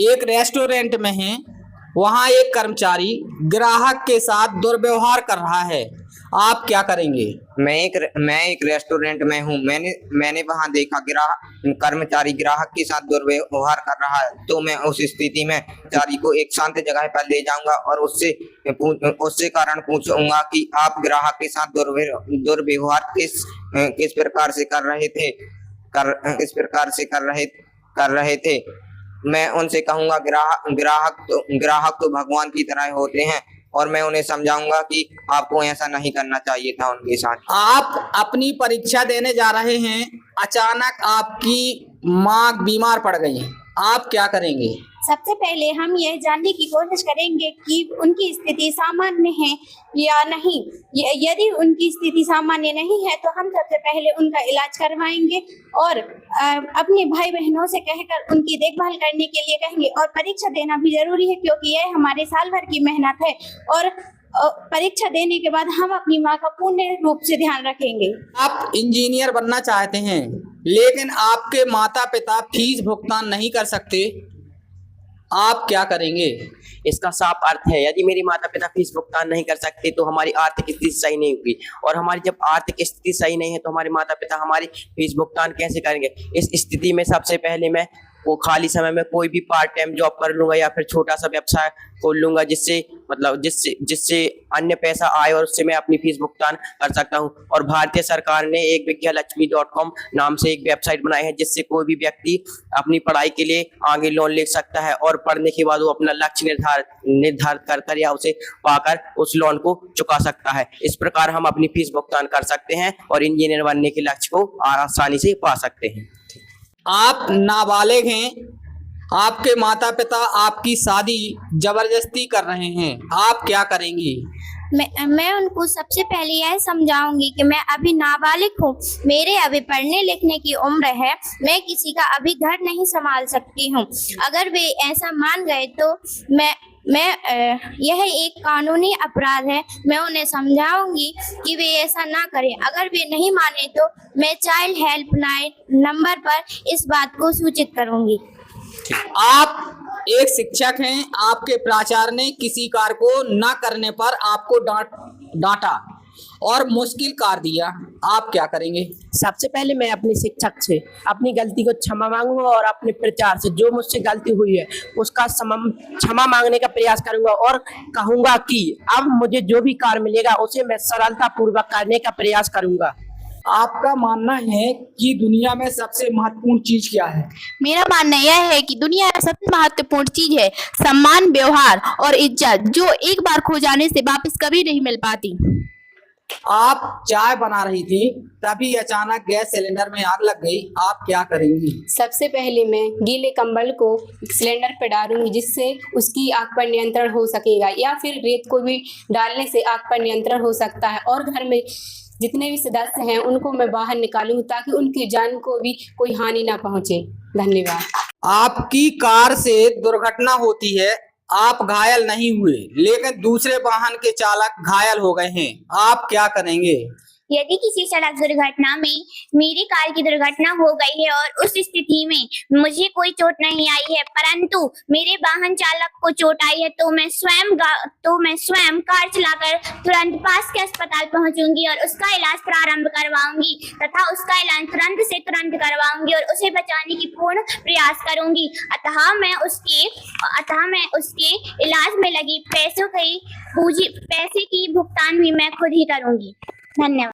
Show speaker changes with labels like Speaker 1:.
Speaker 1: एक रेस्टोरेंट में हैं, वहां एक कर्मचारी ग्राहक के साथ दुर्व्यवहार कर रहा है, आप क्या करेंगे?
Speaker 2: मैं एक रेस्टोरेंट में हूँ। मैंने वहां देखा कर्मचारी ग्राहक के साथ दुर्व्यवहार कर रहा है, तो मैं उस स्थिति में कर्मचारी को एक शांत जगह पर ले जाऊंगा और उससे कारण पूछूंगा कि आप ग्राहक के साथ दुर्व्यवहार किस प्रकार से कर रहे थे किस प्रकार से कर रहे थे। मैं उनसे कहूंगा ग्राहक तो भगवान की तरह होते हैं, और मैं उन्हें समझाऊंगा कि आपको ऐसा नहीं करना चाहिए था उनके साथ।
Speaker 1: आप अपनी परीक्षा देने जा रहे हैं, अचानक आपकी माँ बीमार पड़ गई, आप क्या करेंगे?
Speaker 3: सबसे पहले हम यह जानने की कोशिश करेंगे कि उनकी स्थिति सामान्य है या नहीं। यदि उनकी स्थिति सामान्य नहीं है तो हम सबसे पहले उनका इलाज करवाएंगे और अपने भाई बहनों से कहकर उनकी देखभाल करने के लिए कहेंगे। और परीक्षा देना भी जरूरी है क्योंकि यह हमारे साल भर की मेहनत है, और परीक्षा देने के बाद हम अपनी माँ का पूर्ण रूप से ध्यान रखेंगे।
Speaker 1: आप इंजीनियर बनना चाहते हैं, लेकिन आपके माता पिता फीस भुगतान नहीं कर सकते, आप क्या करेंगे?
Speaker 4: इसका साफ अर्थ है, यदि मेरे माता पिता फीस भुगतान नहीं कर सकते तो हमारी आर्थिक स्थिति सही नहीं होगी, और हमारी जब आर्थिक स्थिति सही नहीं है तो हमारे माता पिता हमारी फीस भुगतान कैसे करेंगे। इस स्थिति में सबसे पहले मैं वो खाली समय में कोई भी पार्ट टाइम जॉब कर लूंगा या फिर छोटा सा व्यवसाय खोल लूंगा, जिससे अन्य पैसा आए और उससे मैं अपनी फीस भुगतान कर सकता हूं। और भारतीय सरकार ने एक विद्यालक्ष्मी.com नाम से एक वेबसाइट बनाई है, जिससे कोई भी व्यक्ति अपनी पढ़ाई के लिए आगे लोन ले सकता है और पढ़ने के बाद वो अपना लक्ष्य निर्धारित कर या उसे पाकर उस लोन को चुका सकता है। इस प्रकार हम अपनी फीस भुगतान कर सकते हैं और इंजीनियर बनने के लक्ष्य को आसानी से पा सकते हैं।
Speaker 1: आप नाबालिग हैं, आपके माता पिता आपकी शादी जबरदस्ती कर रहे हैं, आप क्या करेंगी?
Speaker 3: मैं उनको सबसे पहले यह समझाऊंगी कि मैं अभी नाबालिग हूँ, मेरे अभी पढ़ने लिखने की उम्र है, मैं किसी का अभी घर नहीं संभाल सकती हूँ। अगर वे ऐसा मान गए तो यह एक कानूनी अपराध है। मैं उन्हें समझाऊंगी कि वे ऐसा ना करें। अगर वे नहीं माने तो मैं चाइल्ड हेल्पलाइन नंबर पर इस बात को सूचित करूंगी।
Speaker 1: आप एक शिक्षक हैं, आपके प्राचार्य ने किसी कार्य को न करने पर आपको डांटा और मुश्किल कार्य दिया, आप क्या करेंगे?
Speaker 5: सबसे पहले मैं अपने शिक्षक से अपनी गलती को क्षमा मांगूंगा और अपने प्रचार से जो मुझसे गलती हुई है उसका क्षमा मांगने का प्रयास करूंगा और कहूंगा कि अब मुझे जो भी कार्य मिलेगा उसे मैं सरलता पूर्वक करने का प्रयास करूंगा।
Speaker 1: आपका मानना है कि दुनिया में सबसे महत्वपूर्ण चीज क्या है?
Speaker 6: मेरा मानना यह है कि दुनिया में सबसे महत्वपूर्ण चीज है सम्मान, व्यवहार और इज्जत, जो एक बार खो जाने से वापस कभी नहीं मिल पाती।
Speaker 1: आप चाय बना रही थी, तभी अचानक गैस सिलेंडर में आग लग गई, आप क्या करेंगी?
Speaker 7: सबसे पहले मैं गीले कंबल को सिलेंडर पर डालूंगी, जिससे उसकी आग पर नियंत्रण हो सकेगा, या फिर रेत को भी डालने से आग पर नियंत्रण हो सकता है। और घर में जितने भी सदस्य हैं उनको मैं बाहर निकालूंगी ताकि उनकी जान को भी कोई हानि ना पहुंचे। धन्यवाद।
Speaker 1: आपकी कार से दुर्घटना होती है, आप घायल नहीं हुए, लेकिन दूसरे वाहन के चालक घायल हो गए हैं, आप क्या करेंगे?
Speaker 3: यदि किसी सड़क दुर्घटना में मेरी कार की दुर्घटना हो गई है और उस स्थिति में मुझे कोई चोट नहीं आई है, परंतु मेरे वाहन चालक को चोट आई है, तो मैं स्वयं कार चलाकर तुरंत पास के अस्पताल पहुंचूंगी और उसका इलाज प्रारंभ करवाऊंगी तथा उसका इलाज तुरंत से तुरंत करवाऊंगी और उसे बचाने की पूर्ण प्रयास करूंगी। अतः मैं उसके इलाज में लगी पैसे की भुगतान भी मैं खुद ही करूंगी। धन्यवाद।